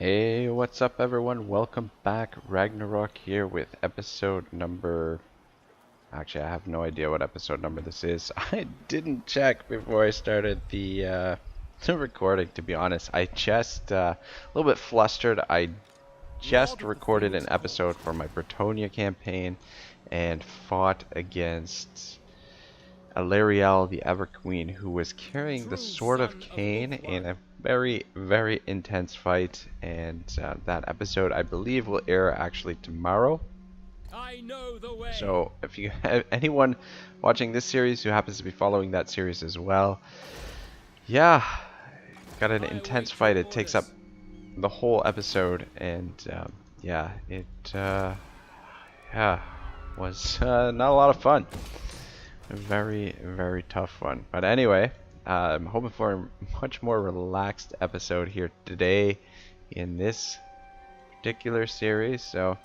Hey, what's up everyone? Welcome back. Ragnarok here with episode number... Actually, I have no idea what episode number this is. I didn't check before I started the recording, to be honest. I just, a little bit flustered. I just recorded an episode for my Bretonia campaign and fought against Alarielle, the Everqueen, who was carrying the Sword of Khaine in a very intense fight, and that episode I believe will air actually tomorrow. I know the way. So if you have anyone watching this series who happens to be following that series as well, yeah, got an intense fight. It takes up the whole episode, and yeah, it was not a lot of fun. A very tough one. But anyway, I'm hoping for a much more relaxed episode here today in this particular series. So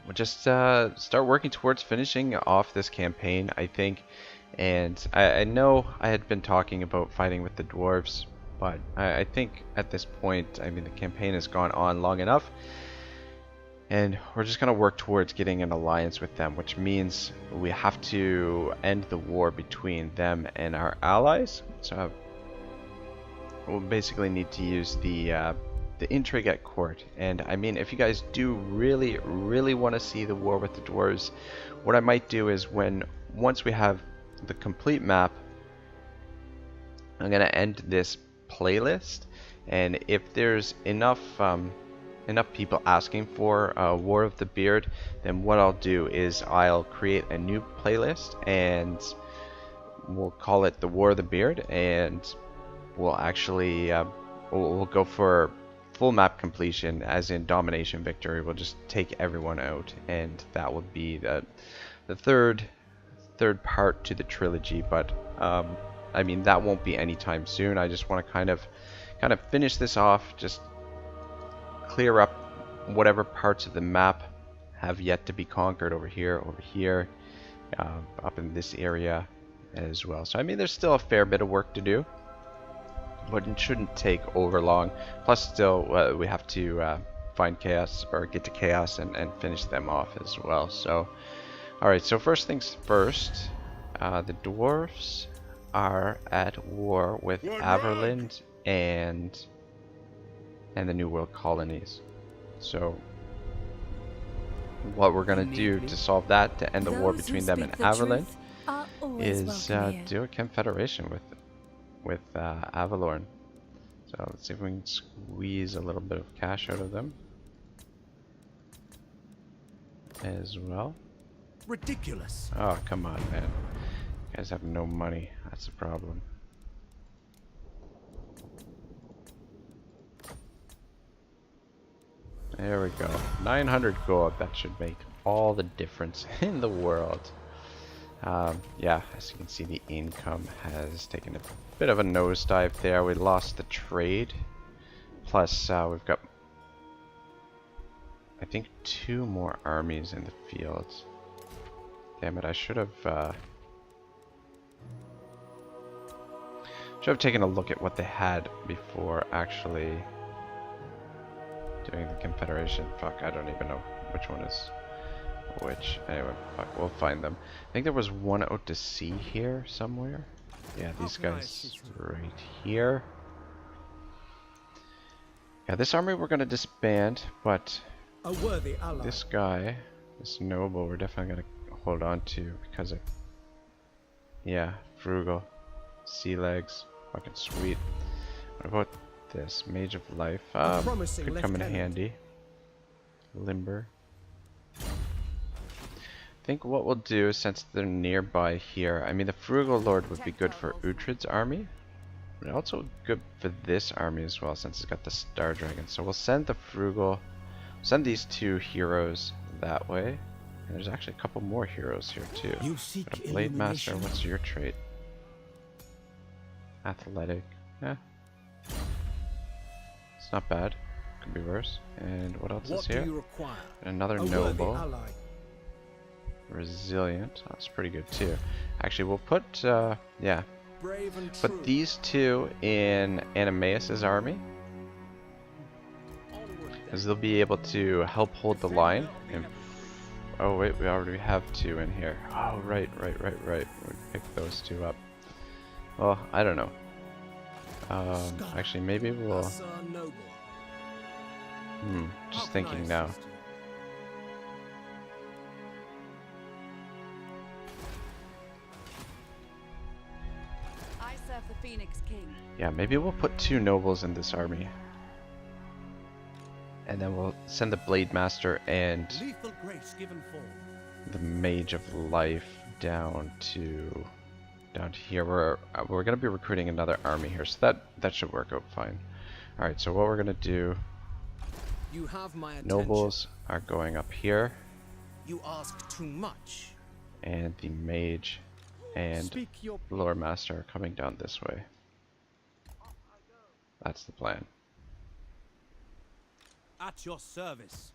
we'll just start working towards finishing off this campaign, I think. And I know I had been talking about fighting with the dwarves, but I think at this point, I mean, the campaign has gone on long enough. And we're just going to work towards getting an alliance with them, which means we have to end the war between them and our allies. So we'll basically need to use the intrigue at court. And I mean, if you guys do really want to see the war with the dwarves, what I might do is once we have the complete map, I'm going to end this playlist. And if there's enough people asking for War of the Beard, then what I'll do is I'll create a new playlist and we'll call it the War of the Beard, and we'll actually we'll go for full map completion, as in domination victory. We'll just take everyone out, and that will be the third part to the trilogy. But I mean, that won't be anytime soon. I just want to kind of finish this off, just clear up whatever parts of the map have yet to be conquered over here, up in this area as well. So I mean, there's still a fair bit of work to do, but it shouldn't take over long. Plus, still we have to find chaos, or get to chaos, and finish them off as well. So, all right. So first things first, the dwarves are at war with Averland and the New World colonies. So what we're gonna do to solve that, to end the war between them and Averland, is do a confederation with Avalorn. So let's see if we can squeeze a little bit of cash out of them as well. Ridiculous. Oh, come on, man. You guys have no money. That's the problem. There we go. 900 gold. That should make all the difference in the world. Yeah, as you can see, the income has taken a bit of a nosedive there. We lost the trade. Plus, we've got, I think, 2 more armies in the fields. Damn it, I should have taken a look at what they had before actually doing the confederation. Fuck, I don't even know which one is which. Anyway, fuck, we'll find them. I think there was one out to sea here somewhere. Yeah, these guys right here. Yeah, this army we're gonna disband, but A worthy ally. this guy, this noble, we're definitely gonna hold on to because of, yeah, frugal, sea legs, fucking sweet. What about this Mage of Life? Could come in handy. Limber. I think what we'll do, since they're nearby here, I mean, the Frugal Lord would be good for Uhtred's army, but also good for this army as well, since it's got the Star Dragon. So we'll send the Frugal, send these 2 heroes that way. And there's actually a couple more heroes here too. You seek But a Blade Master, what's your trait? Athletic. Eh. It's not bad. Could be worse. And what else is here? Another noble. Resilient. That's pretty good too. Actually, we'll put yeah, put these 2 in Animaeus's army, is they'll be able to help hold the line. And oh wait, we already have 2 in here. Oh right. We picked those 2 up. Well, I don't know. Actually, maybe we'll. Just thinking now. I serve the Phoenix King. Yeah, maybe we'll put 2 nobles in this army. And then we'll send the Blade Master and Lethal grace given form. the Mage of Life down here. We're gonna be recruiting another army here, so that should work out fine. All right, so what we're gonna do? You have my attention. Nobles are going up here, You ask too much. and the Mage and Speak your Lore Master are coming down this way. That's the plan. at your service.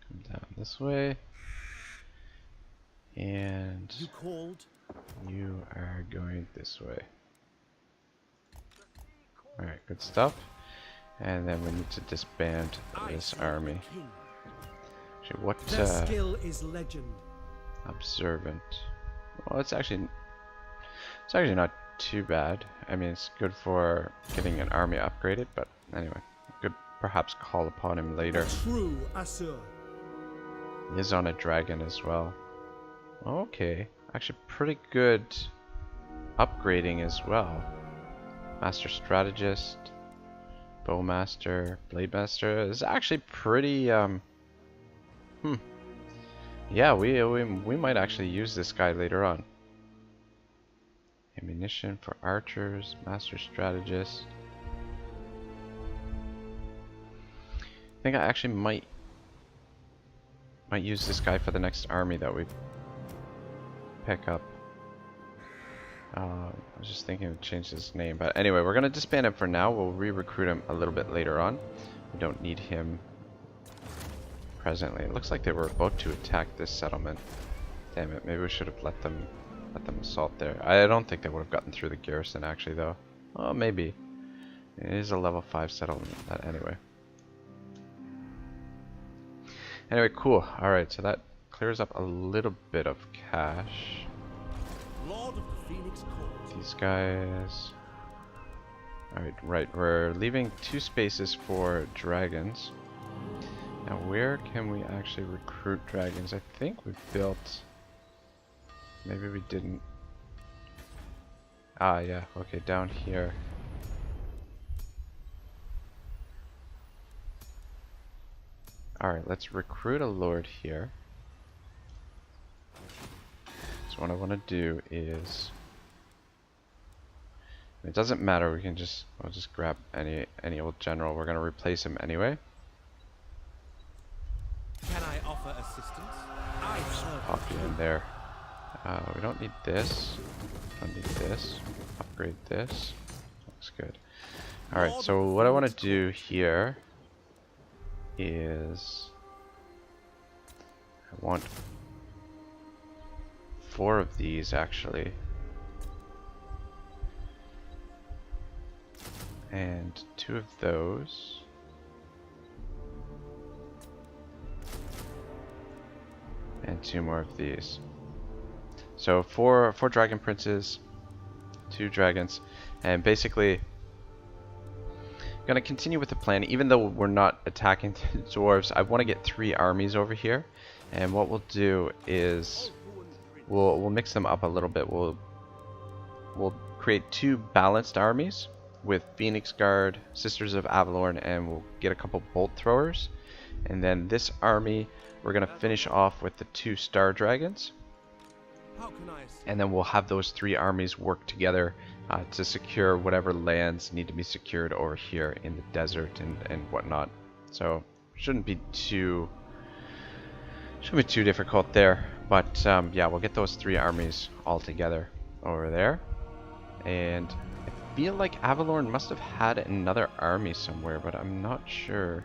Come down this way. And You called? you are going this way. Alright, good stuff. And then we need to disband this army. Actually, what Their skill is legend. observant? Well, it's actually not too bad. I mean, it's good for getting an army upgraded, but anyway, could perhaps call upon him later. True Asur. He is on a dragon as well. Okay, actually pretty good upgrading as well. Master Strategist, Bowmaster, Blade Master is actually pretty yeah, we might actually use this guy later on. Ammunition for archers, Master Strategist. I think I actually might use this guy for the next army that we pick up. I was just thinking of change his name, but anyway, we're gonna disband him for now. We'll re-recruit him a little bit later on. We don't need him presently. It looks like they were about to attack this settlement. Damn it! Maybe we should have let them assault there. I don't think they would have gotten through the garrison actually, though. Oh, maybe. It is a level 5 settlement. But anyway. Anyway, cool. All right, so that clears up a little bit of cash. Lord of the Phoenix Court. These guys. Alright, right. We're leaving 2 spaces for dragons. Now, where can we actually recruit dragons? I think we built. Maybe we didn't. Ah, yeah. Okay, down here. Alright, let's recruit a lord here. So what I want to do is, it doesn't matter, we can I'll just grab any old general. We're gonna replace him anyway. Can I offer assistance? I serve. Pop you in there. We don't need this. Don't need this. Upgrade this. Looks good. Alright, so what I want to do here is I want 4 of these actually, and 2 of those, and 2 more of these. So 4 dragon princes, 2 dragons, and basically I'm gonna continue with the plan. Even though we're not attacking the dwarves, I want to get 3 armies over here, and what we'll do is we'll mix them up a little bit. We'll create 2 balanced armies with Phoenix Guard, Sisters of Avalorn, and we'll get a couple bolt throwers. And then this army we're gonna finish off with the 2 star dragons. How can I assist? And then we'll have those 3 armies work together to secure whatever lands need to be secured over here in the desert and whatnot. So shouldn't be too difficult there. But yeah, we'll get those 3 armies all together over there. And I feel like Avalorn must have had another army somewhere, but I'm not sure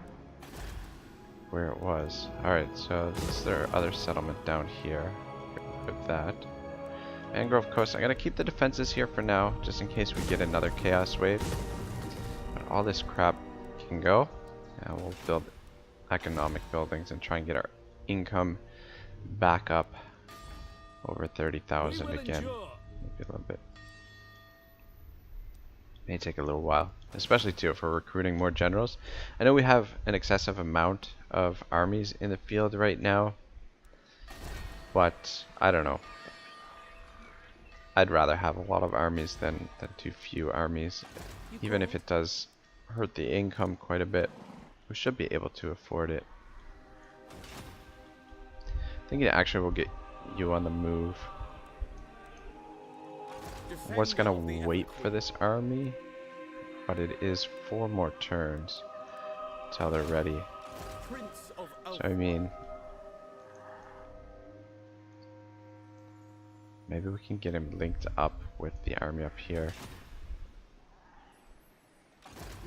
where it was. Alright, so this is their other settlement down here. Get rid of that. Mangrove Coast. I'm gonna keep the defenses here for now, just in case we get another chaos wave. But all this crap can go, and we'll build economic buildings and try and get our income back up over 30,000 again. Maybe a little bit. May take a little while, especially too if we're recruiting more generals. I know we have an excessive amount of armies in the field right now, but I don't know. I'd rather have a lot of armies than too few armies, even if it does hurt the income quite a bit. We should be able to afford it. I think it actually will get you on the move. I was gonna wait for this army, but it is 4 more turns until they're ready. So I mean, maybe we can get him linked up with the army up here.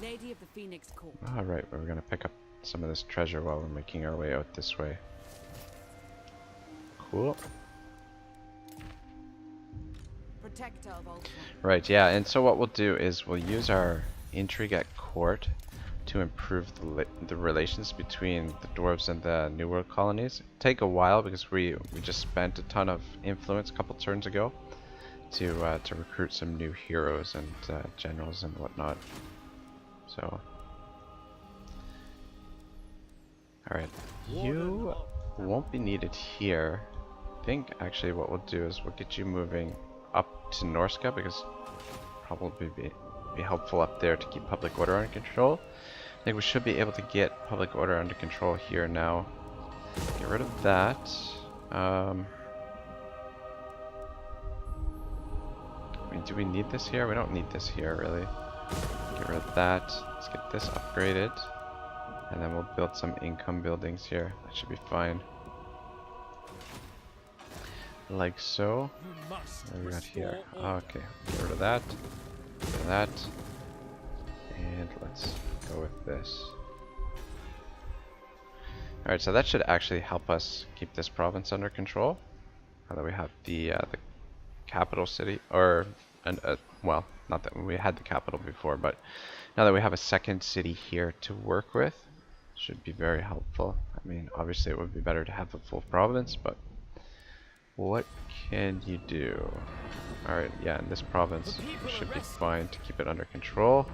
Lady of the Phoenix Court. Alright, we're gonna pick up some of this treasure while we're making our way out this way. Cool. Protector of Ultron. Right, yeah, and so what we'll do is we'll use our intrigue at court to improve the relations between the dwarves and the New World colonies. It'll take a while because we just spent a ton of influence a couple turns ago to recruit some new heroes and generals and whatnot. So, alright, you won't be needed here. I think actually what we'll do is we'll get you moving up to Norska because probably be helpful up there to keep public order under control. I think we should be able to get public order under control here now. Get rid of that. I mean, do we need this here? We don't need this here really. Get rid of that. Let's get this upgraded. And then we'll build some income buildings here. That should be fine. Like so. What do we got here? Okay, get rid of that. Get rid of that. And let's go with this. Alright, so that should actually help us keep this province under control. Now that we have the capital city, or well, not that we had the capital before, but now that we have a second city here to work with, should be very helpful. I mean, obviously it would be better to have a full province, but what can you do? Alright, yeah, in this province should be fine to keep it under control.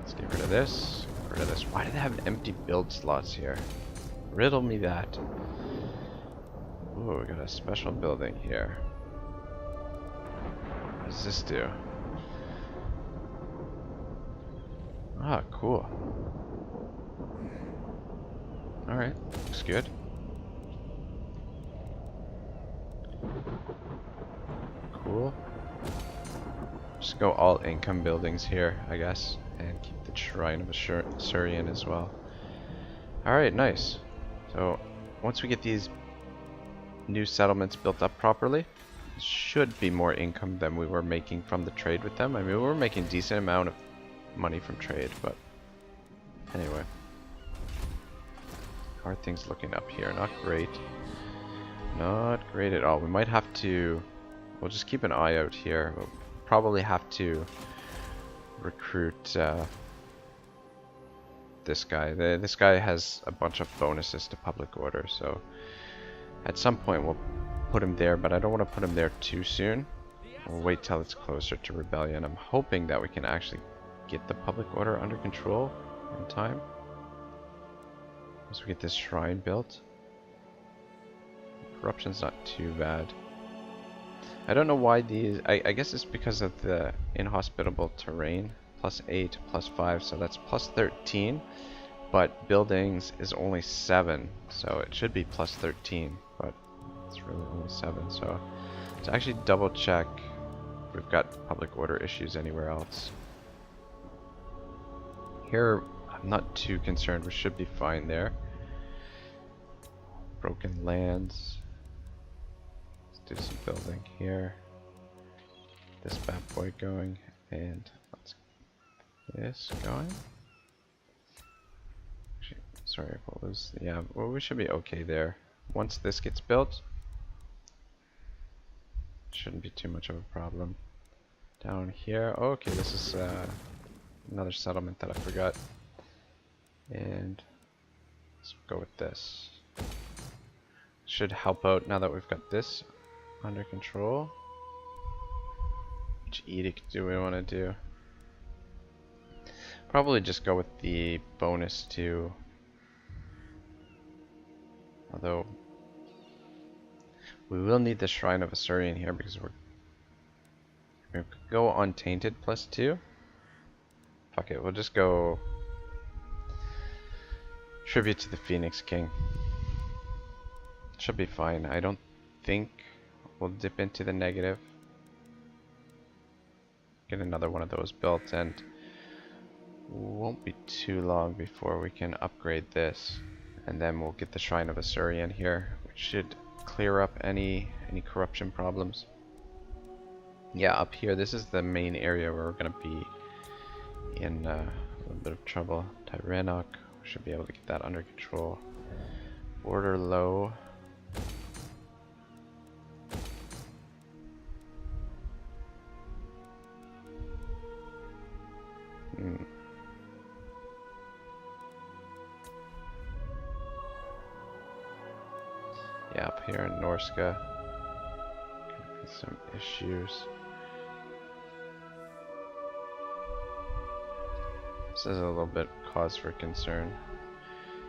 Let's get rid of this. Get rid of this. Why do they have empty build slots here? Riddle me that. Ooh, we got a special building here. What does this do? Ah, cool. Alright, looks good. Cool. Just go all income buildings here, I guess, and keep the Shrine of Tyrion as well. Alright, nice. So, once we get these new settlements built up properly, should be more income than we were making from the trade with them. I mean, we were making a decent amount of money from trade, but anyway. How are things looking up here? Not great. Not great at all. We might have to... We'll just keep an eye out here. We'll probably have to recruit this guy. This guy has a bunch of bonuses to public order, so at some point we'll put him there, but I don't want to put him there too soon. We'll wait till it's closer to rebellion. I'm hoping that we can actually get the public order under control in time. Once we get this shrine built. Corruption's not too bad. I don't know why these... I guess it's because of the inhospitable terrain. +8, +5, so that's +13. But buildings is only 7, so it should be +13. But it's really only 7, so... To actually double check if we've got public order issues anywhere else. Here, I'm not too concerned. We should be fine there. Broken lands. Do some building here. This bad boy going, and let's get this going. Actually, sorry, what was... Yeah, well, we should be okay there. Once this gets built, Shouldn't be too much of a problem. Down here, okay, this is another settlement that I forgot. And let's go with this. Should help out now that we've got this under control. Which edict do we want to do? Probably just go with the bonus to, although we will need the Shrine of Assyrian here because we're going to go Untainted +2. Fuck it, we'll just go Tribute to the Phoenix King. Should be fine. I don't think we'll dip into the negative. Get another one of those built, and won't be too long before we can upgrade this, and then we'll get the Shrine of Assyrian here, which should clear up any corruption problems. Yeah, up here, this is the main area where we're going to be in a little bit of trouble. Ragnarok, we should be able to get that under control. Border low. Yeah, up here in Norska, gonna be some issues. This is a little bit cause for concern.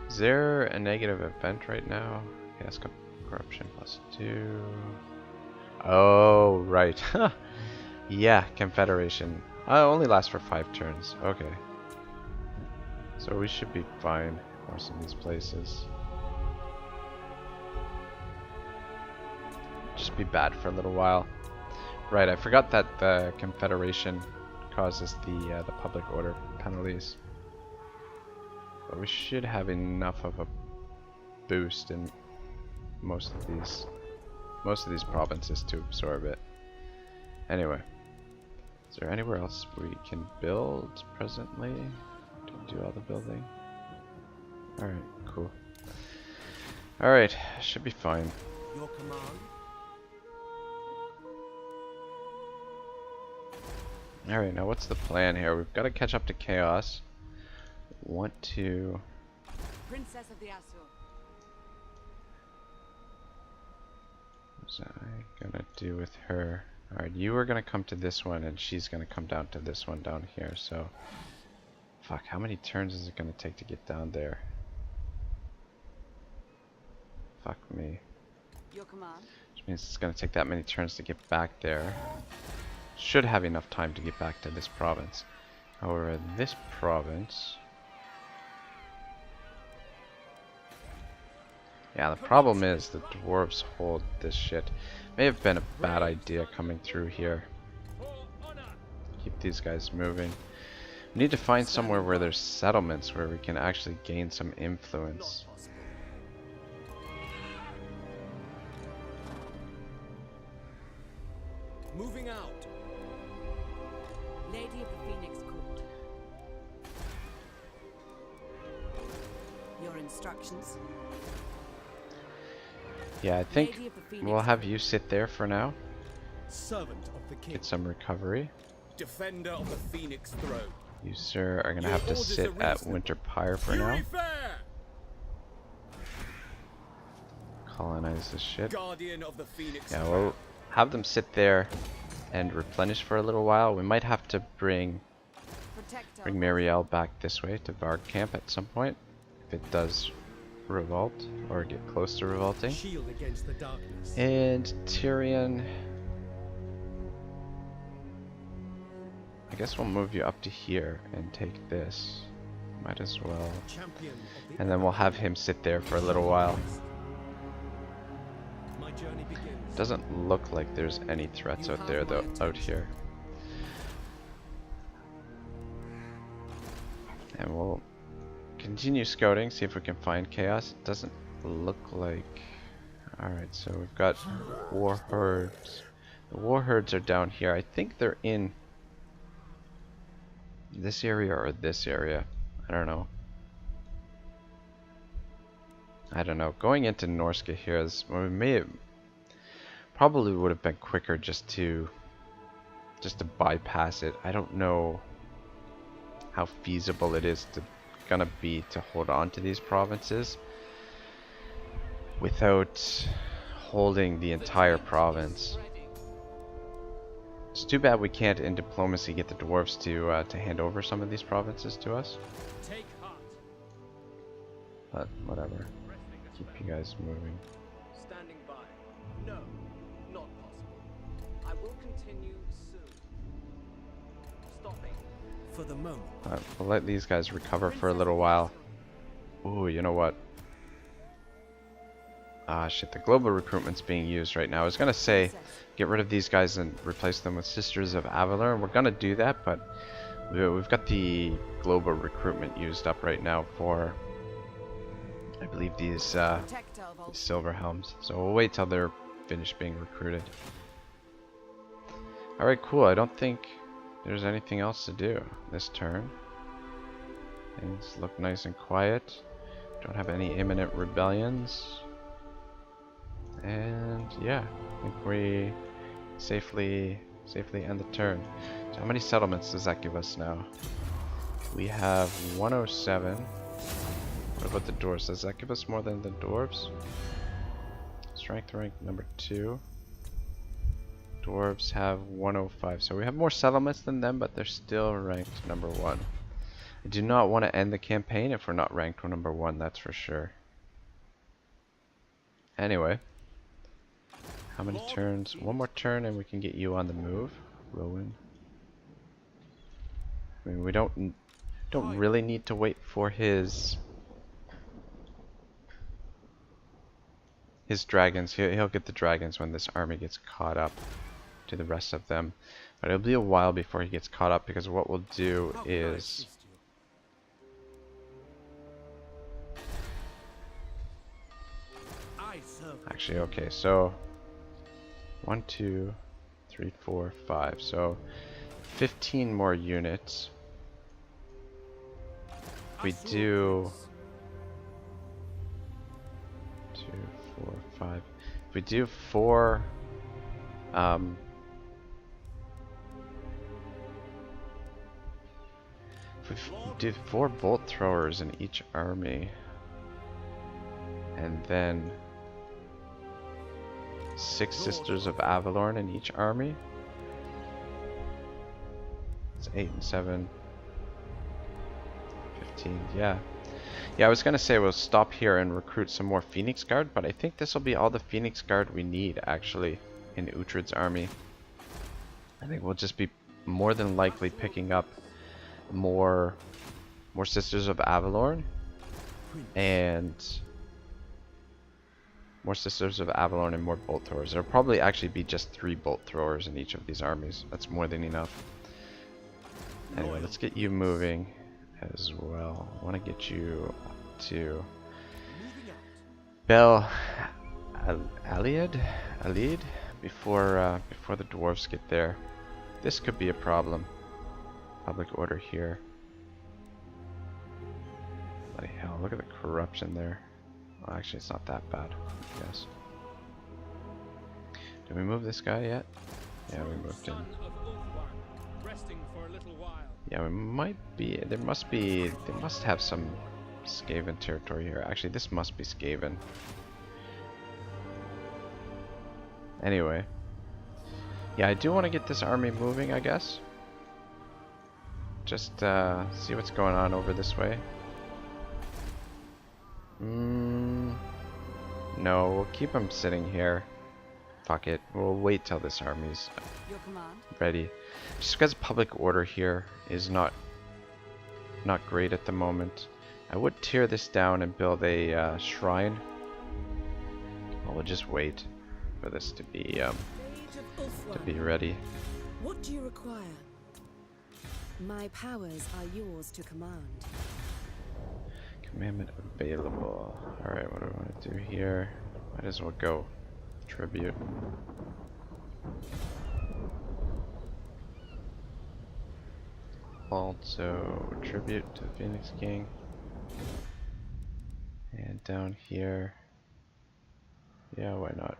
Is there a negative event right now? Yes, corruption +2. Oh, right. Yeah, Confederation. Only lasts for 5 turns. Okay. So we should be fine for some of these places. Just be bad for a little while. Right, I forgot that the Confederation causes the public order penalties. But we should have enough of a boost in most of these provinces to absorb it. Anyway, is there anywhere else we can build presently? Do all the building. All right, cool. All right, should be fine. Your command. Alright, now what's the plan here? We've got to catch up to Chaos. Want to... Princess of the Asur. What's I gonna do with her? Alright, you are gonna come to this one, and she's gonna come down to this one down here, so... Fuck, how many turns is it gonna take to get down there? Fuck me. Your command. Which means it's gonna take that many turns to get back there. Should have enough time to get back to this province. However, this province... Yeah, the problem is the dwarves hold this shit. May have been a bad idea coming through here. Keep these guys moving. We need to find somewhere where there's settlements where we can actually gain some influence. Moving out. Lady of the Phoenix Court. Your instructions. Yeah, I think Lady of the Phoenix we'll have you sit there for now. Servant of the king. Get some recovery. Defender of the Phoenix throne. You, sir, are gonna have to sit at Winter Pyre for now. Colonize this shit. Guardian of the Phoenix Yeah, throne. we'll have them sit there and replenish for a little while. We might have to bring Marielle back this way to Varg camp at some point if it does revolt or get close to revolting. Shield against the darkness. And Tyrion, I guess we'll move you up to here and take this. Might as well. Champion of the And then we'll have him sit there for a little while. My journey begins. Doesn't look like there's any threats out there though, out here. And we'll continue scouting, see if we can find chaos. It doesn't look like... Alright, so we've got war herds. The war herds are down here. I think they're in this area or this area. I don't know. I don't know. Going into Norska here is... Probably would have been quicker just to bypass it. I don't know how feasible it is gonna be to hold on to these provinces without holding the entire province. It's too bad we can't in diplomacy get the dwarves to hand over some of these provinces to us. Take heart. But whatever. Keep you guys moving. Standing by. No, not possible. I will continue soon. Stopping. For the moment. We'll let these guys recover for a little while. Ooh, you know what? Ah, shit, the global recruitment's being used right now. I was gonna say, get rid of these guys and replace them with Sisters of Avalor. We're gonna do that, but we've got the global recruitment used up right now for, I believe, these silver helms. So we'll wait till they're finished being recruited. Alright, cool. I don't think there's anything else to do this turn. Things look nice and quiet. Don't have any imminent rebellions. And yeah, I think we safely end the turn. So how many settlements does that give us now? We have 107. What about the dwarves? Does that give us more than the dwarves? Strength rank number 2. Dwarves have 105. So we have more settlements than them, but they're still ranked number 1. I do not want to end the campaign if we're not ranked number 1, that's for sure. Anyway. How many turns? One more turn and we can get you on the move, Rowan. I mean, we don't really need to wait for his dragons. He'll get the dragons when this army gets caught up to the rest of them. But it'll be a while before he gets caught up, because what we'll do is actually, okay, so 1, 2, 3, 4, 5. So 15 more units. We do 2, 4, 5. If we do 4 if we do 4 bolt throwers in each army, and then 6 Sisters of Avalorn in each army. It's 8 and 7. 15, yeah. Yeah, I was gonna say we'll stop here and recruit some more Phoenix Guard, but I think this will be all the Phoenix Guard we need, actually, in Uhtred's army. I think we'll just be more than likely picking up more Sisters of Avalorn, and more Sisters of Avalorn and more bolt throwers. There'll probably actually be just 3 bolt throwers in each of these armies. That's more than enough. Anyway, let's get you moving as well. I want to get you up to Bel Aliad before the dwarves get there. This could be a problem. Public order here. Bloody hell! Look at the corruption there. Well, actually, it's not that bad, I guess. Did we move this guy yet? Yeah, we moved him. Yeah, we might be. They must have some Skaven territory here. Actually, this must be Skaven. Anyway. Yeah, I do want to get this army moving, I guess. Just see what's going on over this way. No, we'll keep him sitting here. Fuck it. We'll wait till this army's ready. Just because public order here is not great at the moment. I would tear this down and build a shrine. We'll just wait for this to be ready. What do you require? My powers are yours to command. Commandment available. Alright, what do I want to do here? Might as well go. Tribute. Also, tribute to Phoenix King. And down here. Yeah, why not?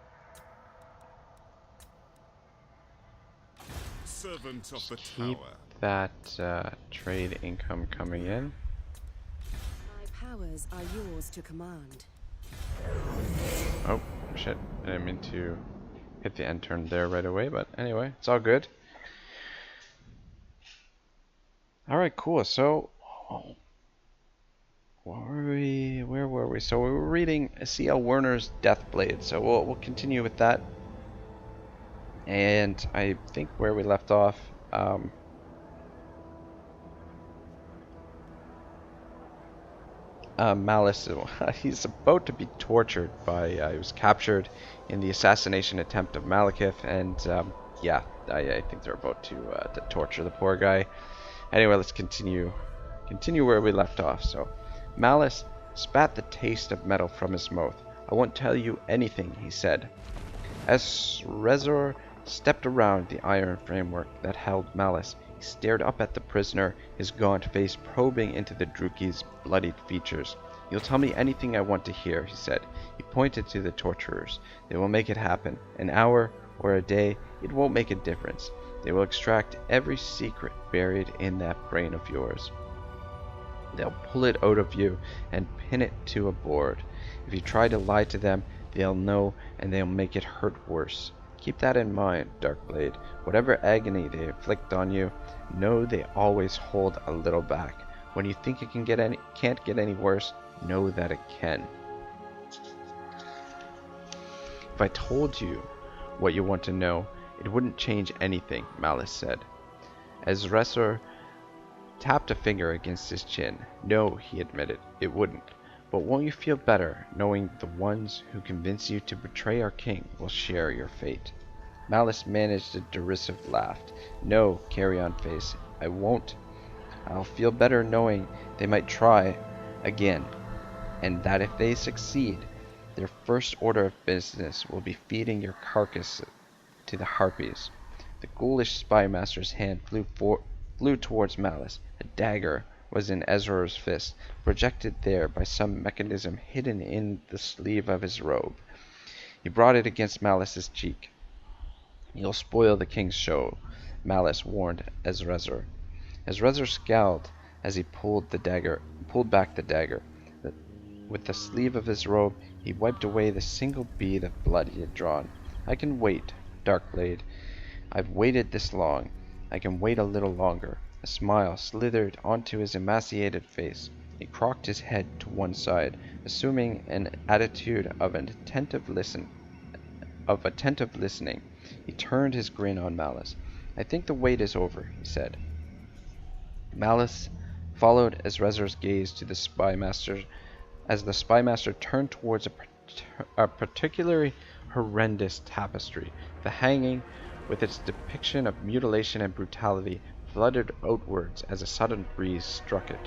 servant of the Keep tower. that trade income coming in. My powers are yours to command. Oh, shit. I didn't mean to hit the end turn there right away, but anyway, it's all good. Alright, cool. So, where were we? So we were reading C.L. Werner's Deathblade, so we'll continue with that. And I think where we left off, Malice, he's about to be tortured by, he was captured in the assassination attempt of Malekith, and yeah, I think they're about to torture the poor guy. Anyway, let's continue where we left off. So, Malice spat the taste of metal from his mouth. I won't tell you anything, he said. As Rezor stepped around the iron framework that held Malice, he stared up at the prisoner, his gaunt face probing into the Druki's bloodied features. You'll tell me anything I want to hear, he said. He pointed to the torturers. They will make it happen. An hour or a day, it won't make a difference. They will extract every secret buried in that brain of yours. They'll pull it out of you and pin it to a board. If you try to lie to them, they'll know and they'll make it hurt worse. Keep that in mind, Darkblade. Whatever agony they inflict on you, know they always hold a little back. When you think it can't get any worse, know that it can. If I told you what you want to know, it wouldn't change anything, Malice said. As Rezor tapped a finger against his chin. No, he admitted, it wouldn't. But won't you feel better knowing the ones who convince you to betray our king will share your fate? Malice managed a derisive laugh. No, carry-on face, I won't. I'll feel better knowing they might try again, and that if they succeed, their first order of business will be feeding your carcass to the harpies. The ghoulish spymaster's hand flew towards Malice. A dagger was in Ezra's fist, projected there by some mechanism hidden in the sleeve of his robe. He brought it against Malice's cheek. You'll spoil the king's show, Malice warned Ezra. Ezra scowled as he pulled back the dagger. With the sleeve of his robe, he wiped away the single bead of blood he had drawn. I can wait, Darkblade. I've waited this long. I can wait a little longer. A smile slithered onto his emaciated face. He cocked his head to one side, assuming an attitude of attentive listening. He turned his grin on Malice. I think the wait is over, he said. Malice followed Ezra's gaze to the spymaster as the spymaster turned towards a particularly horrendous tapestry. The hanging, with its depiction of mutilation and brutality, fluttered outwards as a sudden breeze struck it.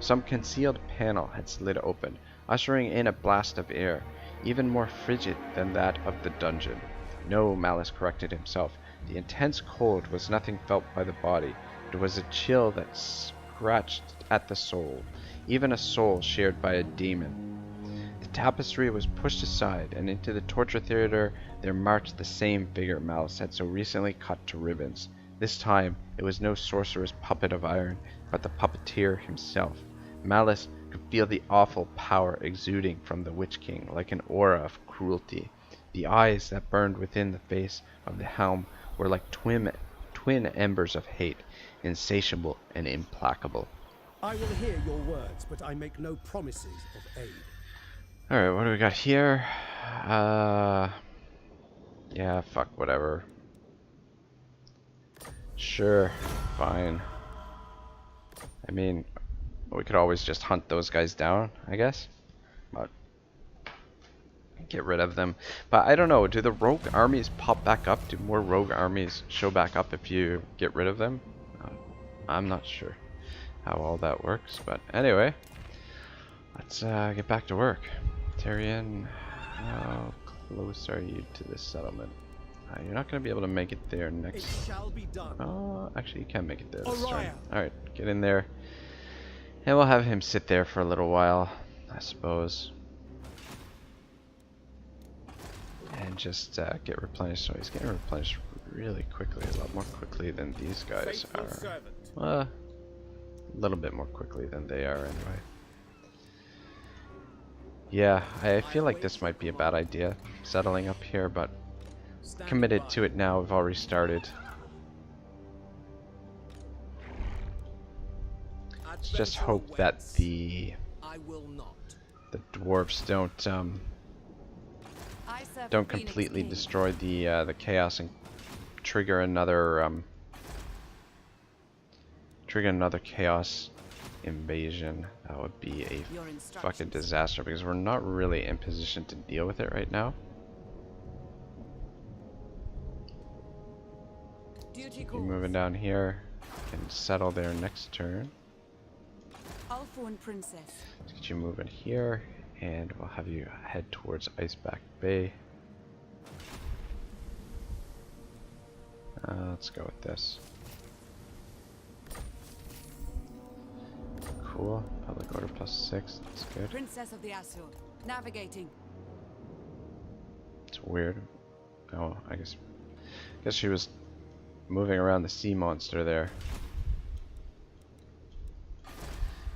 Some concealed panel had slid open, ushering in a blast of air, even more frigid than that of the dungeon. No, Malice corrected himself. The intense cold was nothing felt by the body. It was a chill that scratched at the soul, even a soul shared by a demon. The tapestry was pushed aside, and into the torture theater there marched the same figure Malice had so recently cut to ribbons. This time it was no sorcerer's puppet of iron, but the puppeteer himself. Malice could feel the awful power exuding from the Witch King like an aura of cruelty. The eyes that burned within the face of the helm were like twin embers of hate, insatiable and implacable. I will hear your words, but I make no promises of aid. Alright, what do we got here? Yeah, fuck, whatever. Sure, fine. I mean, we could always just hunt those guys down, I guess. But get rid of them. But I don't know, do the rogue armies pop back up? Do more rogue armies show back up if you get rid of them? I'm not sure how all that works, but anyway, let's get back to work. Tyrion, how close are you to this settlement? You're not going to be able to make it there next. It shall be done. Oh, actually, you can make it there this turn. Orion. Alright, get in there. And we'll have him sit there for a little while, I suppose. And just get replenished. So he's getting replenished really quickly, a lot more quickly than these guys Faithful are. servant. A little bit more quickly than they are anyway. Yeah, I feel like this might be a bad idea, settling up here, but committed to it now. We've already started. Let's just hope that the dwarves don't completely destroy the chaos and trigger another chaos invasion. That would be a fucking disaster because we're not really in position to deal with it right now. Keep moving down here. Can settle there next turn. Princess. Let's get you moving here, and we'll have you head towards Iceback Bay. Let's go with this. Cool. Public order +6. That's good. Princess of the Azure. Navigating. It's weird. Oh, I guess she was moving around the sea monster there.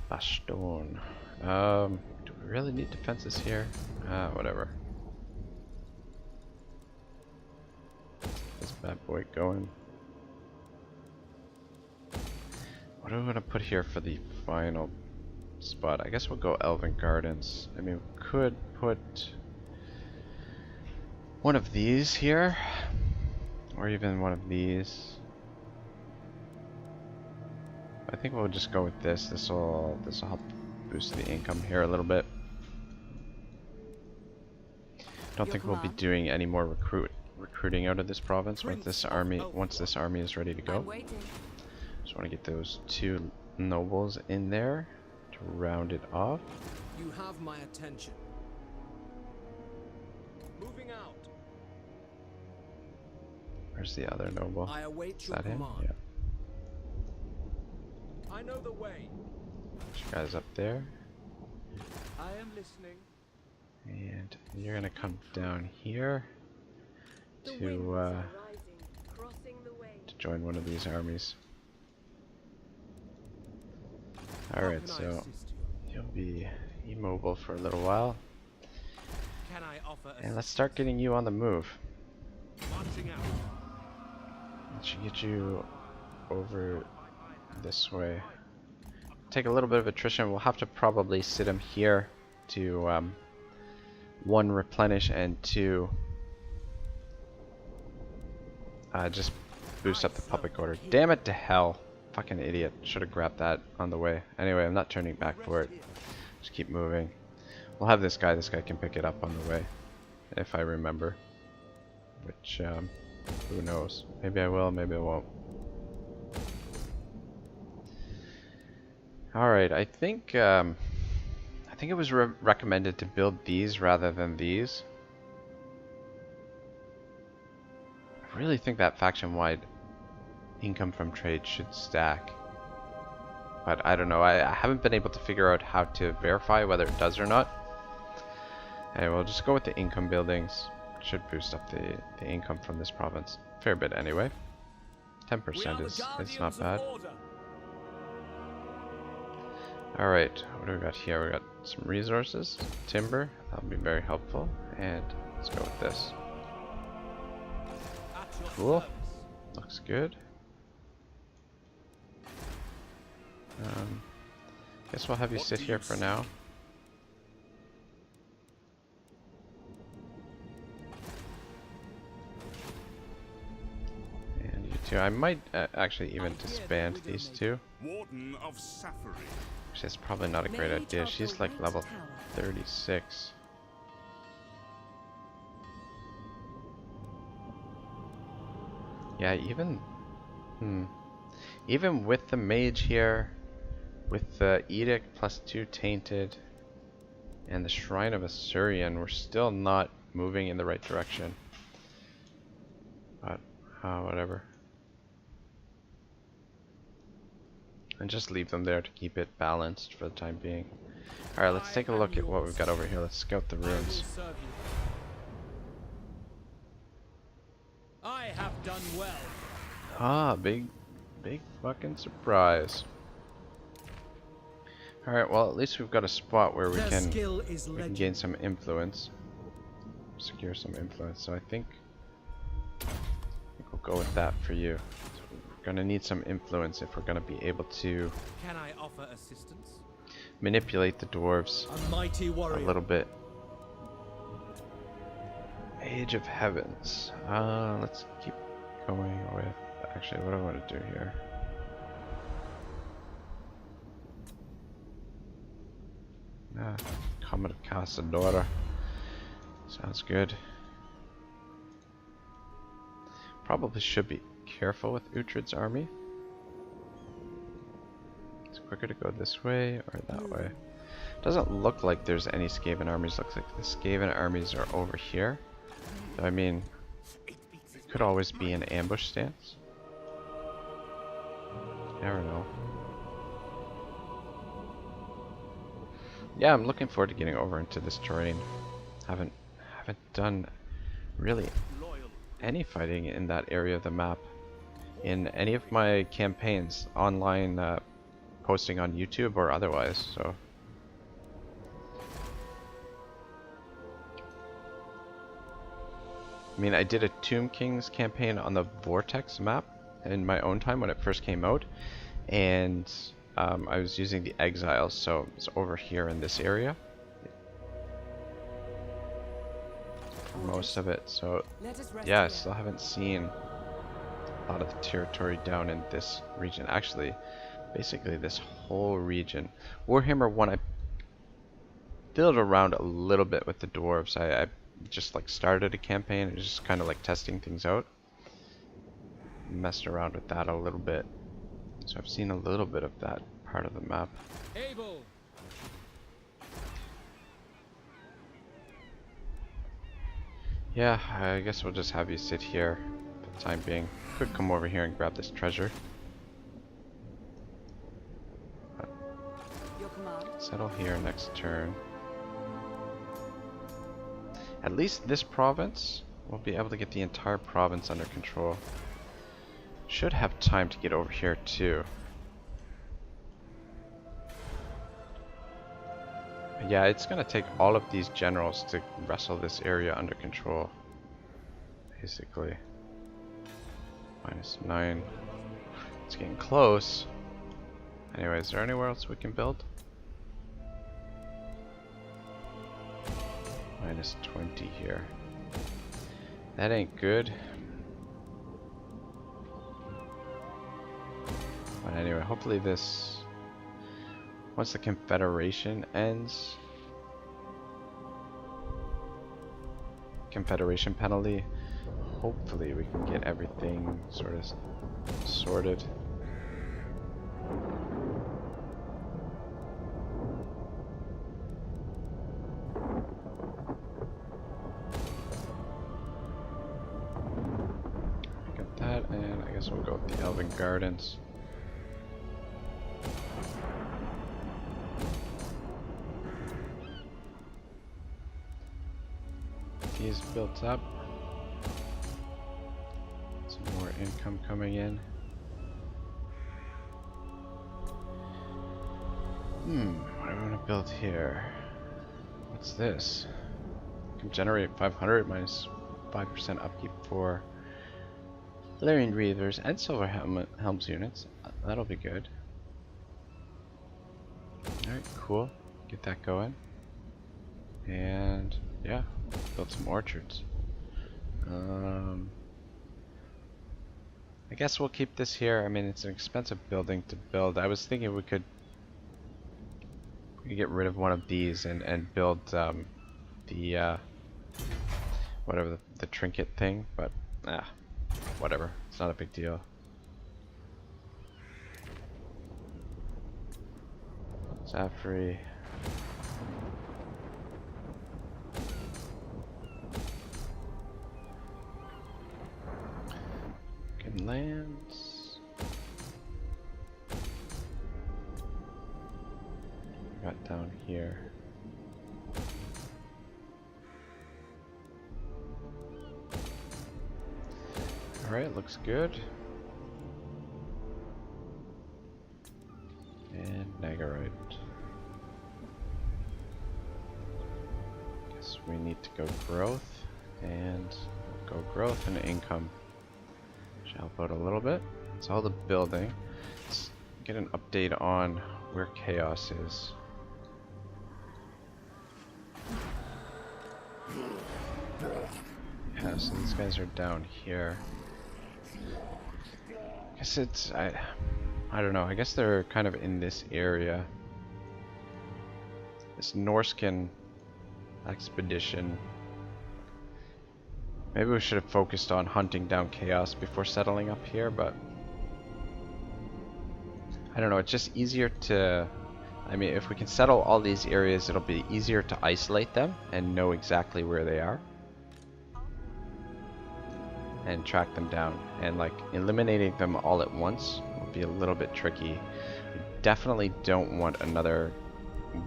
Bastion. Do we really need defenses here? Whatever. This bad boy going. What are we gonna put here for the final spot? I guess we'll go Elven Gardens. I mean, we could put one of these here, or even one of these. I think we'll just go with this. This will help boost the income here a little bit. Don't think we'll be doing any more recruiting out of this province once this army is ready to go. Just want to get those 2 nobles in there to round it off. You have my attention. Moving out. Where's the other noble? I await Is your that him? command. Yeah. I know the way. You guys up there. I am listening. And you're gonna come down here to join one of these armies. Alright, so you'll be immobile for a little while. Can I offer And let's start getting you on the move. marching out? That should get you over this way. Take a little bit of attrition. We'll have to probably sit him here to 1, replenish, and 2, just boost up the public order. Damn it to hell. Fucking idiot. Should have grabbed that on the way. Anyway, I'm not turning back for it. Just keep moving. We'll have this guy. This guy can pick it up on the way, if I remember. Which, who knows? Maybe I will, maybe I won't. Alright, I think it was recommended to build these rather than these. I really think that faction-wide income from trade should stack. But I don't know, I haven't been able to figure out how to verify whether it does or not. Anyway, we'll just go with the income buildings. Should boost up the income from this province. Fair bit anyway. 10% is not bad. Alright, what do we got here? We got some resources, timber, that'll be very helpful, and let's go with this. Cool, looks good. Guess we'll have you sit here for now. And you two, I might actually even disband these 2. Warden of Safari. Actually, that's probably not a great idea. She's like level 36. Yeah, even with the mage here, with the edict +2 tainted, and the shrine of Assyrian, we're still not moving in the right direction. But whatever. And just leave them there to keep it balanced for the time being. Alright, let's take a look at what we've got over here. Let's scout the ruins. I have done well. Ah, big fucking surprise. Alright, well at least we've got a spot where we Their can skill is gain some influence. Secure some influence, so I think we'll go with that for you. So we're gonna need some influence if we're gonna be able to Can I offer assistance? manipulate the dwarves A mighty a warrior. little bit. Age of Heavens. Let's keep going with... Actually, what do I want to do here? Comet of Casadora. Sounds good. Probably should be careful with Uhtred's army. It's quicker to go this way or that way. Doesn't look like there's any Skaven armies. Looks like the Skaven armies are over here. So, I mean, it could always be an ambush stance. Never know. Yeah, I'm looking forward to getting over into this terrain. Haven't done really any fighting in that area of the map in any of my campaigns, online posting on YouTube or otherwise, so I mean, I did a Tomb Kings campaign on the Vortex map in my own time when it first came out, and I was using the Exiles, so it's over here in this area for most of it. So yeah, I still haven't seen a lot of the territory down in this region. Actually, basically this whole region. Warhammer 1, I fiddled around a little bit with the dwarves. I just like started a campaign and just kind of like testing things out. Messed around with that a little bit. So I've seen a little bit of that part of the map. Able. Yeah, I guess we'll just have you sit here for the time being. Could come over here and grab this treasure. Your command. Settle here next turn. At least this province, we'll be able to get the entire province under control. Should have time to get over here too. But yeah, it's gonna take all of these generals to wrestle this area under control. Basically. -9. It's getting close. Anyway, is there anywhere else we can build? -20 here. That ain't good. But anyway, hopefully this, once the Confederation ends, Confederation penalty, hopefully we can get everything sort of sorted. Got that, and I guess we'll go with the Elven Gardens. These built up. Some more income coming in. What do I want to build here? What's this? Can generate 500 minus 5% upkeep for Larian Reavers and Silver Helms units. That'll be good. Alright, cool. Get that going. And yeah, build some orchards. I guess we'll keep this here. I mean, it's an expensive building to build. I was thinking we could get rid of one of these and build the whatever the trinket thing, but whatever. It's not a big deal. Zafri. Lands. Got down here. Alright, looks good. And Naggarond. Guess we need to go growth and go growth and income. Should help out a little bit. It's all the building. Let's get an update on where chaos is. Yeah, so these guys are down here. I guess it's I don't know, I guess they're kind of in this area. This Norskin expedition. Maybe we should have focused on hunting down chaos before settling up here, but I don't know, it's just easier to, I mean, if we can settle all these areas, it'll be easier to isolate them and know exactly where they are and track them down. And like eliminating them all at once will be a little bit tricky. We definitely don't want another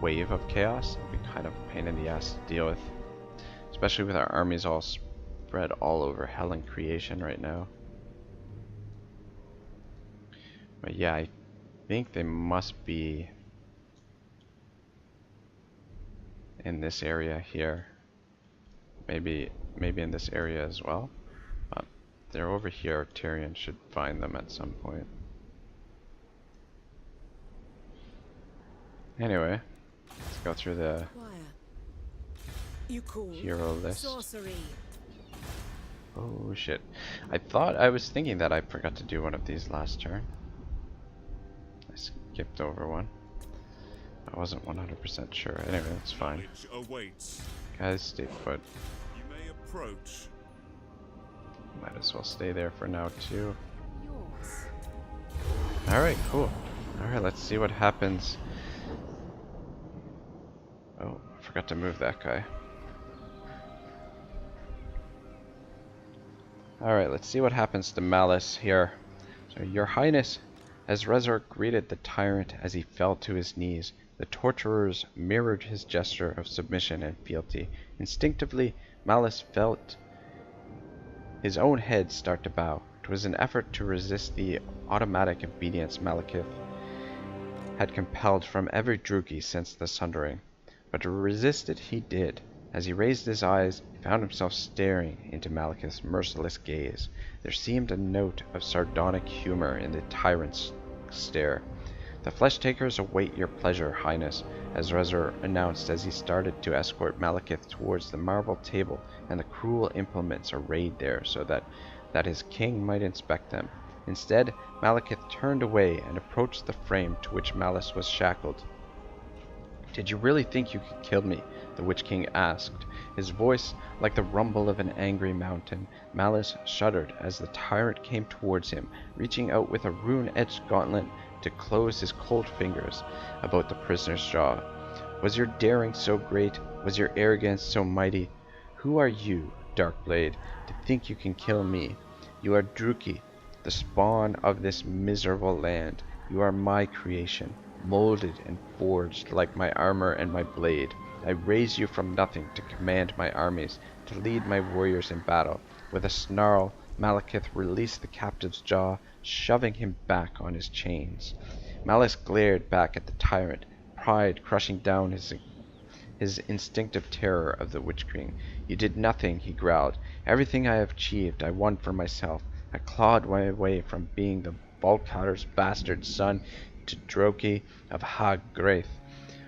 wave of chaos. It'd be kind of a pain in the ass to deal with, especially with our armies all spread all over hell and creation right now. But yeah, I think they must be in this area here. Maybe in this area as well. But they're over here. Tyrion should find them at some point. Anyway, let's go through the hero list. Sorcery. Oh shit. I was thinking that I forgot to do one of these last turn. I skipped over one. I wasn't 100% sure. Anyway, that's fine. Guys, stay put. You may approach. Might as well stay there for now too. Yours. Alright, cool. Alright, let's see what happens. Oh, I forgot to move that guy. Alright, let's see what happens to Malice here. So, Your Highness, as Rezor greeted the tyrant as he fell to his knees, the torturers mirrored his gesture of submission and fealty. Instinctively, Malice felt his own head start to bow. It was an effort to resist the automatic obedience Malekith had compelled from every Drugi since the Sundering. But resist it he did. As he raised his eyes, he found himself staring into Malekith's merciless gaze. There seemed a note of sardonic humor in the tyrant's stare. The flesh takers await your pleasure, Highness, as Rezor announced as he started to escort Malekith towards the marble table and the cruel implements arrayed there so that his king might inspect them. Instead, Malekith turned away and approached the frame to which Malice was shackled. Did you really think you could kill me? The Witch King asked, his voice like the rumble of an angry mountain. Malice shuddered as the tyrant came towards him, reaching out with a rune-etched gauntlet to close his cold fingers about the prisoner's jaw. Was your daring so great? Was your arrogance so mighty? Who are you, Darkblade, to think you can kill me? You are Druki, the spawn of this miserable land. You are my creation, molded and forged like my armor and my blade. I raise you from nothing to command my armies, to lead my warriors in battle. With a snarl, Malekith released the captive's jaw, shoving him back on his chains. Malice glared back at the tyrant, pride crushing down his instinctive terror of the Witch King. You did nothing, he growled. Everything I have achieved I won for myself. I clawed my way from being the Volkatter's bastard son to Droki of Hag Graith.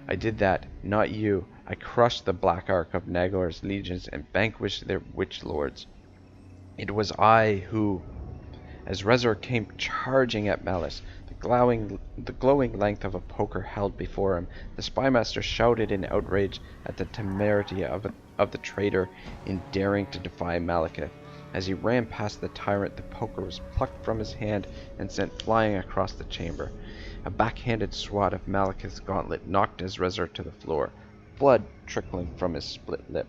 I did that, not you. I crushed the Black Ark of Nagor's legions and vanquished their witch lords. It was I who... As Rezor came charging at Malice, the glowing length of a poker held before him, the spymaster shouted in outrage at the temerity of the traitor in daring to defy Malekith. As he ran past the tyrant, the poker was plucked from his hand and sent flying across the chamber. A backhanded swat of Malekith's gauntlet knocked Rezor to the floor, blood trickling from his split lip.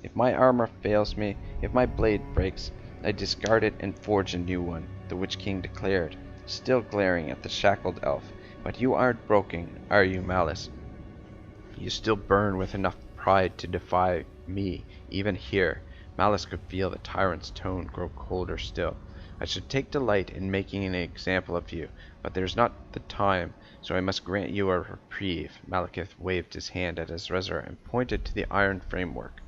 If my armor fails me, if my blade breaks, I discard it and forge a new one, the Witch King declared, still glaring at the shackled elf. But you aren't broken, are you, Malice? You still burn with enough pride to defy me, even here. Malice could feel the tyrant's tone grow colder still. I should take delight in making an example of you, but there's not the time, so I must grant you a reprieve. Malekith waved his hand at Ezrezer and pointed to the iron framework.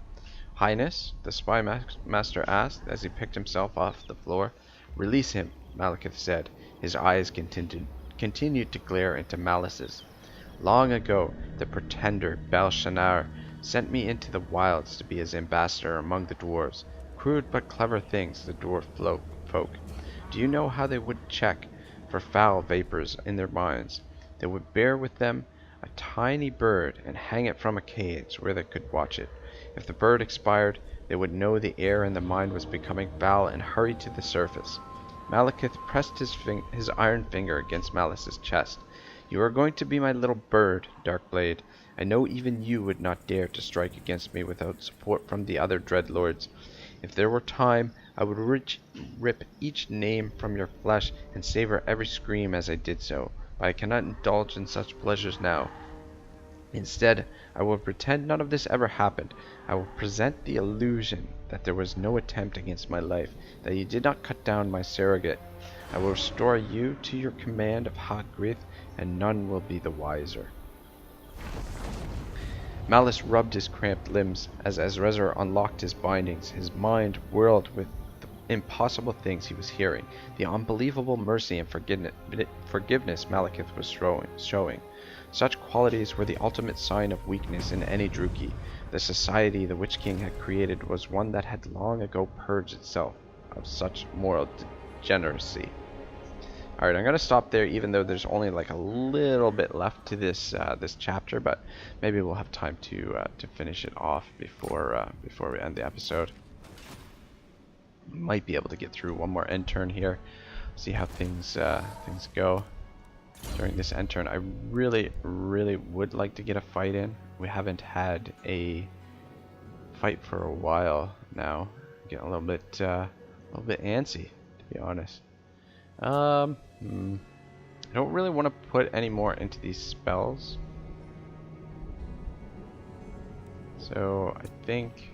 Highness, the spy master asked as he picked himself off the floor. Release him, Malekith said. His eyes continued to glare into Malice's. Long ago, the pretender Belshazzar sent me into the wilds to be his ambassador among the dwarves. Crude but clever things, the dwarf folk. Do you know how they would check for foul vapors in their minds? They would bear with them a tiny bird and hang it from a cage where they could watch it. If the bird expired, they would know the air in the mind was becoming foul and hurry to the surface. Malekith pressed his iron finger against Malice's chest. You are going to be my little bird, Darkblade. I know even you would not dare to strike against me without support from the other Dreadlords. If there were time, I would rip each name from your flesh and savor every scream as I did so, but I cannot indulge in such pleasures now. Instead, I will pretend none of this ever happened. I will present the illusion that there was no attempt against my life, that you did not cut down my surrogate. I will restore you to your command of Hagrid, and none will be the wiser. Malice rubbed his cramped limbs as Ezrezer unlocked his bindings. His mind whirled with the impossible things he was hearing, the unbelievable mercy and forgiveness Malekith was showing. Such qualities were the ultimate sign of weakness in any Druchii. The society the Witch King had created was one that had long ago purged itself of such moral degeneracy. Alright, I'm going to stop there, even though there's only like a little bit left to this this chapter, but maybe we'll have time to finish it off before we end the episode. Might be able to get through one more end turn here, see how things go during this end turn. I really would like to get a fight in. We haven't had a fight for a while now. I'm getting a little bit antsy, to be honest. I don't really want to put any more into these spells, so I think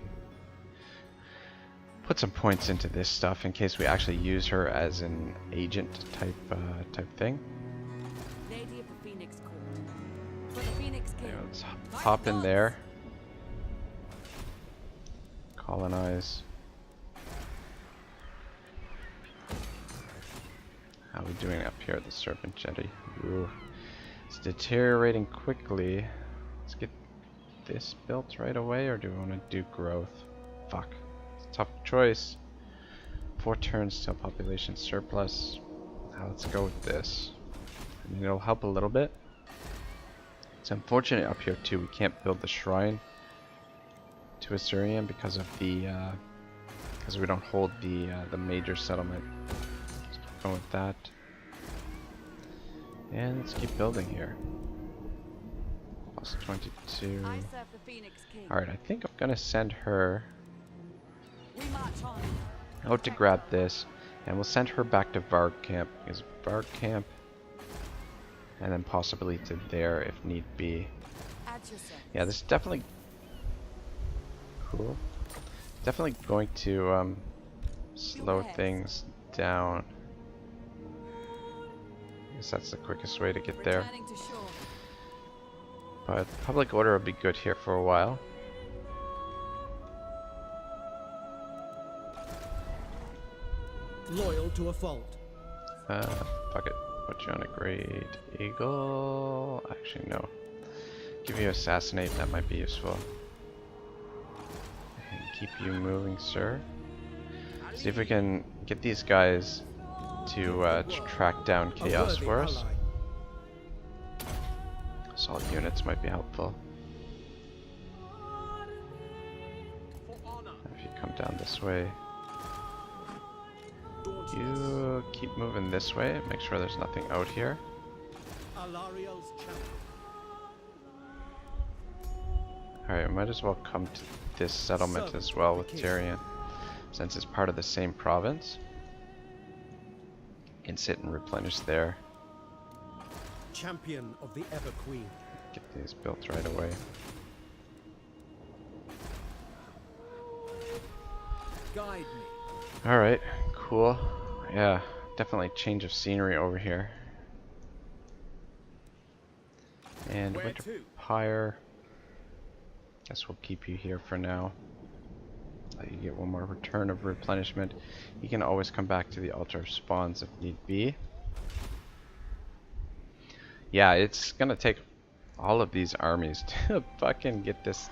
put some points into this stuff in case we actually use her as an agent type thing. Lady of the Phoenix Court. For the Phoenix King. Yeah, let's hop in there. Colonize. How are we doing up here at the Serpent Jetty? Ooh. It's deteriorating quickly. Let's get this built right away, or do we want to do growth? Fuck. It's a tough choice. 4 turns till population surplus. Now let's go with this. I mean, it'll help a little bit. It's unfortunate up here too, we can't build the shrine to Assyrian because of the because we don't hold the major settlement. With that, and let's keep building here. Plus 22. I serve the Phoenix King. Alright, I think I'm gonna send her We march on. out to grab this, and we'll send her back to Varg Camp, because Varg Camp, and then possibly to there if need be. Yeah, this is definitely cool. Definitely going to slow things down. I guess that's the quickest way to get there. But public order will be good here for a while. Loyal to a fault. Fuck it. Put you on a Great Eagle. Actually, no. Give you Assassinate, that might be useful. And keep you moving, sir. See if we can get these guys to track down Chaos for us. Assault units might be helpful. If you come down this way. You keep moving this way. Make sure there's nothing out here. Alright, we might as well come to this settlement as well with Tyrion, since it's part of the same province. And sit and replenish there. Champion of the Ever Queen. Get these built right away. Guide me. Alright, cool. Yeah, definitely change of scenery over here. And Where Winter to? Pyre. Guess we'll keep you here for now. Let you get one more return of replenishment. You can always come back to the altar of spawns if need be. Yeah, it's gonna take all of these armies to fucking get this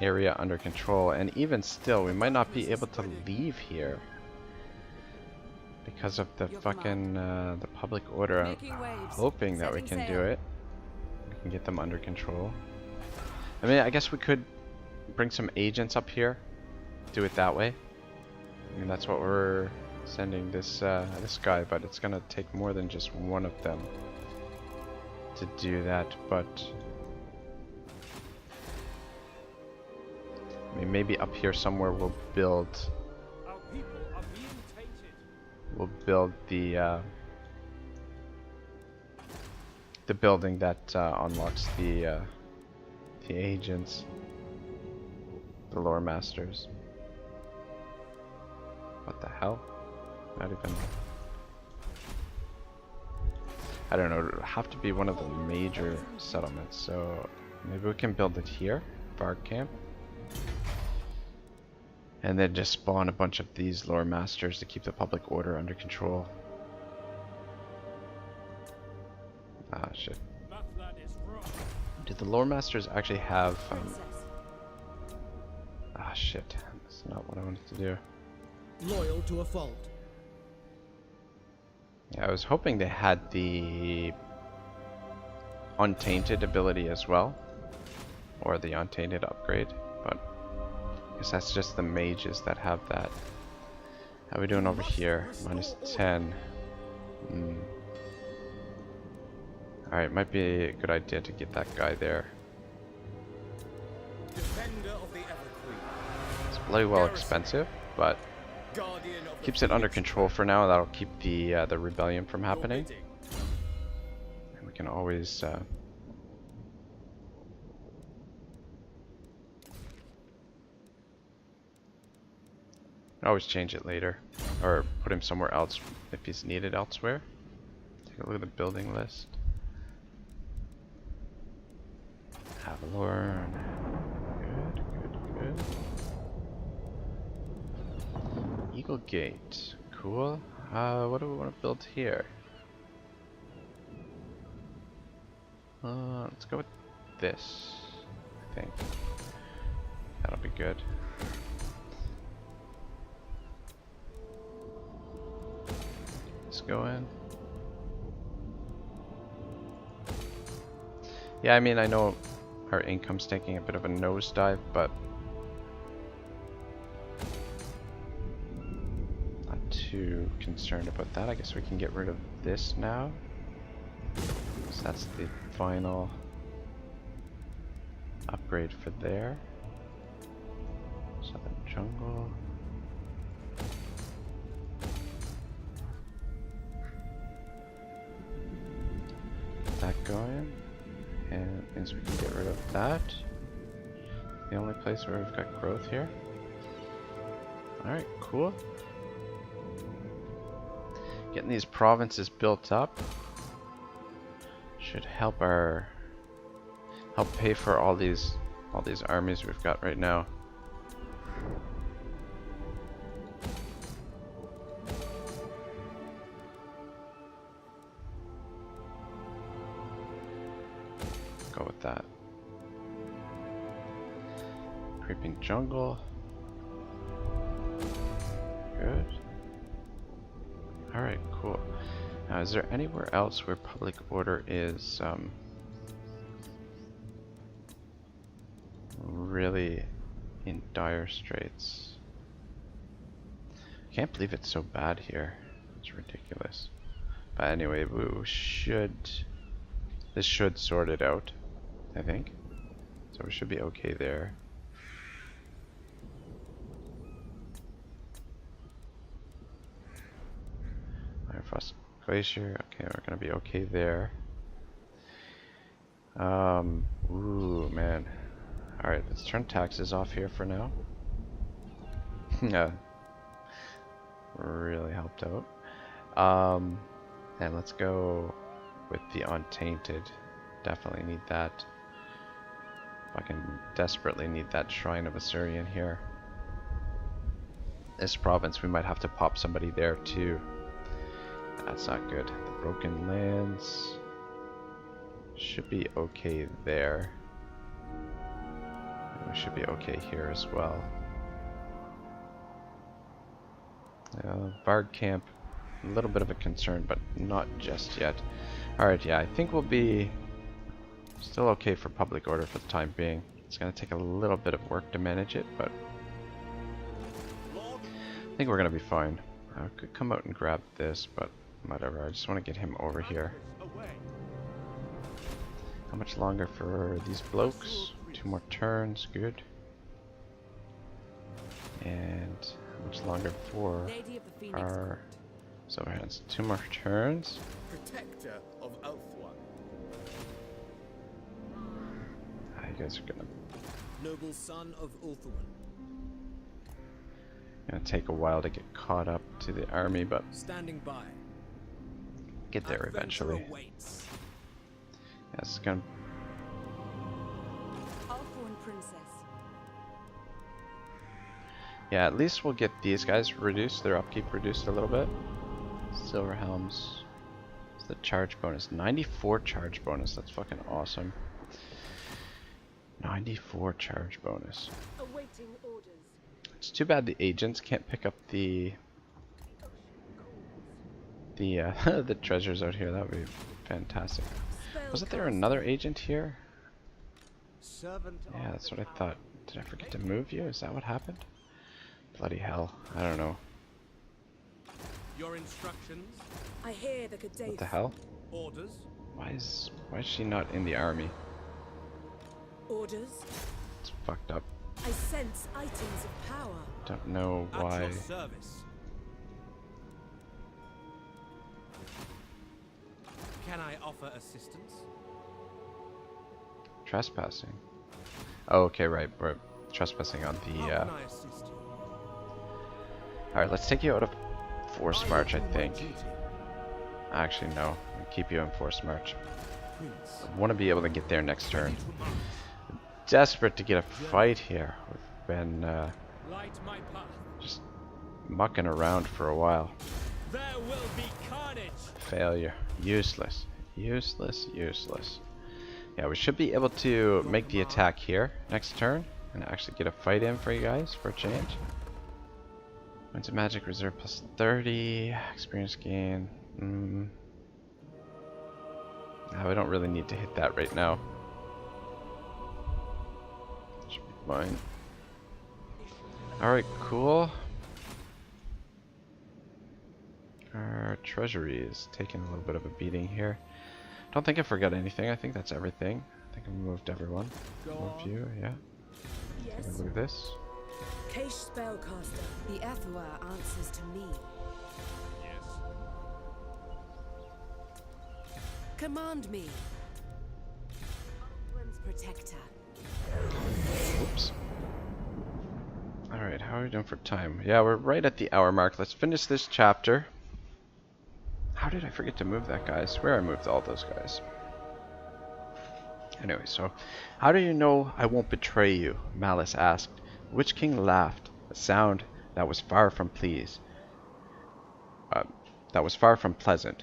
area under control, and even still, we might not be able to leave here because of the fucking the public order. I'm Making waves. hoping that we Setting can do sail. it. We can get them under control. I mean, I guess we could bring some agents up here, do it that way. I mean, that's what we're sending this this guy, but it's gonna take more than just one of them to do that. But I mean, maybe up here somewhere we'll build Our people are being tainted. the building that unlocks the agents, the lore masters. What the hell? Not even. I don't know. It'll have to be one of the major settlements. So maybe we can build it here, Bard Camp, and then just spawn a bunch of these lore masters to keep the public order under control. Ah, shit. Mathland is wrong. Do the lore masters actually have Princess. ah, shit. That's not what I wanted to do. Loyal to a fault. Yeah, I was hoping they had the Untainted ability as well, or the Untainted upgrade, but I guess that's just the mages that have that. How are we doing over here? Minus 10. Alright, might be a good idea to get that guy there. Defender of the Everqueen. It's bloody well expensive, but Guardian of the keeps it under Phoenix. control for now. That'll keep the rebellion from Your happening. bidding. And we can always change it later, or put him somewhere else if he's needed elsewhere. Take a look at the building list. Avalorn. Good, good, good. Eagle Gate. Cool. What do we want to build here? Let's go with this, I think. That'll be good. Let's go in. Yeah, I mean, I know our income's taking a bit of a nosedive, but not too concerned about that. I guess we can get rid of this now. So that's the final upgrade for there. Southern Jungle. Get that going. And it means we can get rid of that. The only place where we've got growth here. Alright, cool. Getting these provinces built up should help pay for all these armies we've got right now. Go with that. Creeping jungle. Good. Alright, cool. Now, is there anywhere else where public order is really in dire straits? I can't believe it's so bad here. It's ridiculous. But anyway, this should sort it out, I think. So we should be okay there. Iron Frost Glacier, okay, we're gonna be okay there. Ooh, man. Alright, let's turn taxes off here for now. Yeah. Really helped out. And let's go with the Untainted. Definitely need that. Fucking desperately need that Shrine of Assyrian here. This province, we might have to pop somebody there too. That's not good. The Broken Lands should be okay there. We should be okay here as well. Bard Camp, a little bit of a concern, but not just yet. Alright, yeah, I think we'll be still okay for public order for the time being. It's going to take a little bit of work to manage it, but I think we're going to be fine. I could come out and grab this, but whatever. I just want to get him over here. How much longer for these blokes? 2 more turns, good. And how much longer for Lady of the Phoenix our Court. silver hands? 2 more turns. Protector of Ulthuan. You guys are gonna Noble son of Ulthuan. take a while to get caught up to the army, but Standing by. get there Adventure eventually. awaits. Yeah, this is gonna. Ulthuan princess. Yeah, at least we'll get these guys reduced, their upkeep reduced a little bit. Silver helms. It's the charge bonus. 94 charge bonus. That's fucking awesome. 94 charge bonus. Awaiting orders. It's too bad the agents can't pick up the the treasures out here. That would be fantastic. Wasn't there another agent here? Servant Yeah, that's what I thought. Did I forget to move you? Is that what happened? Bloody hell. I don't know. Your instructions, I hear the Cadet. What the hell? orders. Why is she not in the army? Orders. It's fucked up. I sense items of power. Don't know At why. your service. Can I offer assistance? Trespassing. Oh, okay, right. We're trespassing on the. How can I assist you? Alright, let's take you out of Force March, I will do my think. duty. Actually, no. I'll keep you in Force March. Prince. I want to be able to get there next turn. Ready to march. Desperate to get a fight here. We've been Light my path. just mucking around for a while. There will be carnage. Failure. Useless. Useless, useless. Yeah, we should be able to make the attack here next turn and actually get a fight in for you guys for a change. Wins a magic reserve plus 30. Experience gain. No, we don't really need to hit that right now. Should be fine. Alright, cool. Our treasury is taking a little bit of a beating here. Don't think I forgot anything. I think that's everything. I think I moved everyone. Go Moved on. you, yeah. Take a Yes. look at this. Kaish spellcaster. The Ethua answers to me. Yes. Command me. Ulthuan's protector. Whoops. Alright, how are we doing for time? Yeah, we're right at the hour mark. Let's finish this chapter. How did I forget to move that guy? I swear I moved all those guys. Anyway, so, how do you know I won't betray you? Malice asked. The Witch King laughed, a sound that was far from pleased. That was far from pleasant.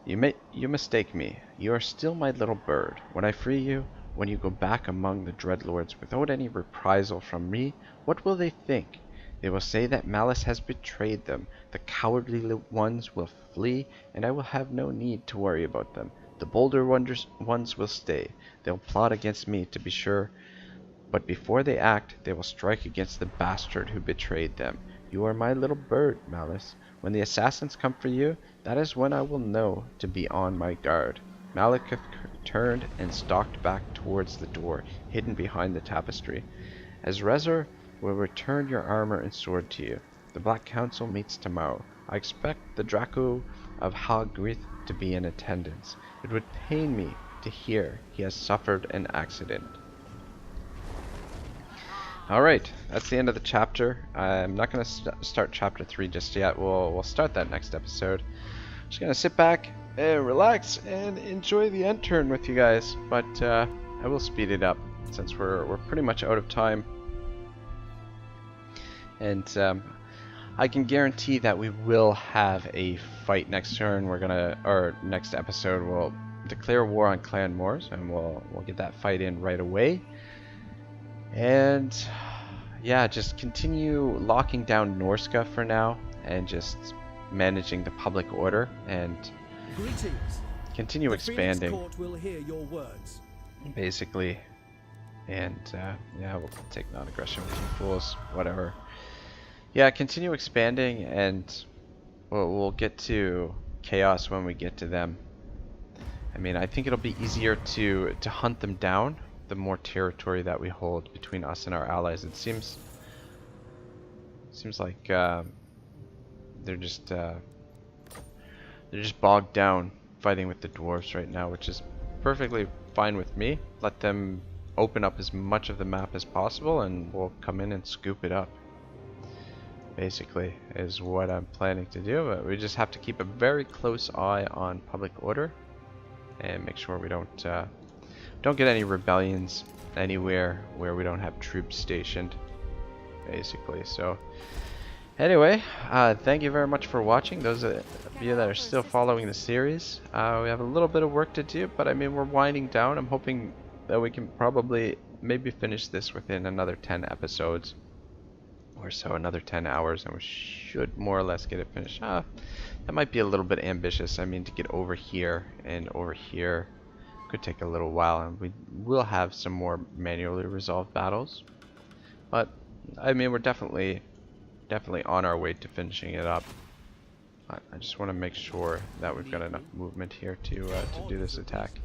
You mistake me. You are still my little bird. When I free you, when you go back among the Dreadlords without any reprisal from me, what will they think? They will say that Malice has betrayed them. The cowardly ones will flee, and I will have no need to worry about them. The bolder ones will stay. They'll plot against me, to be sure, but before they act, they will strike against the bastard who betrayed them. You are my little bird, Malice. When the assassins come for you, that is when I will know to be on my guard. Malekith turned and stalked back towards the door, hidden behind the tapestry. As Rezor will return your armor and sword to you. The Black Council meets tomorrow. I expect the Draco of Hagrid to be in attendance. It would pain me to hear he has suffered an accident. Alright, that's the end of the chapter. I'm not going to start chapter 3 just yet. We'll start that next episode. just gonna sit back and relax and enjoy the end turn with you guys. But I will speed it up since we're pretty much out of time. And I can guarantee that we will have a fight next turn. Or next episode, we'll declare war on Clan Moors, and we'll get that fight in right away. And yeah, just continue locking down Norska for now, and just managing the public order, and Greetings. continue The expanding, Phoenix Court will hear your words. basically. And yeah, we'll take non-aggression with you fools, whatever. Yeah, continue expanding, and we'll get to chaos when we get to them. I mean, I think it'll be easier to hunt them down the more territory that we hold between us and our allies. It seems like they're just bogged down fighting with the dwarves right now, which is perfectly fine with me. Let them open up as much of the map as possible, and we'll come in and scoop it up. Basically, is what I'm planning to do. But we just have to keep a very close eye on public order and make sure we don't get any rebellions anywhere where we don't have troops stationed, basically. So anyway, thank you very much for watching. Those of you that are still following the series, we have a little bit of work to do, but I mean, we're winding down. I'm hoping that we can probably maybe finish this within another 10 episodes or so, another 10 hours, and we should more or less get it finished. That might be a little bit ambitious. I mean, to get over here and over here could take a little while, and we will have some more manually resolved battles. But I mean, we're definitely on our way to finishing it up. I just want to make sure that we've got enough movement here to do this attack.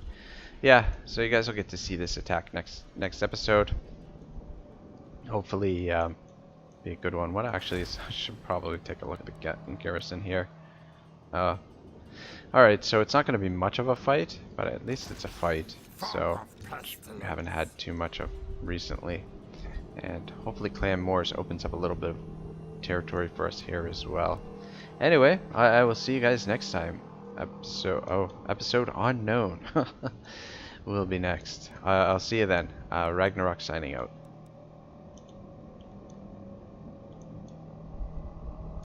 Yeah, so you guys will get to see this attack next episode. Hopefully, be a good one. What actually is, I should probably take a look at the garrison here. Alright, so it's not going to be much of a fight, but at least it's a fight. So we haven't had too much of recently. And hopefully Clan Moors opens up a little bit of territory for us here as well. Anyway, I will see you guys next time. Episode unknown will be next. I'll see you then. Ragnarok signing out.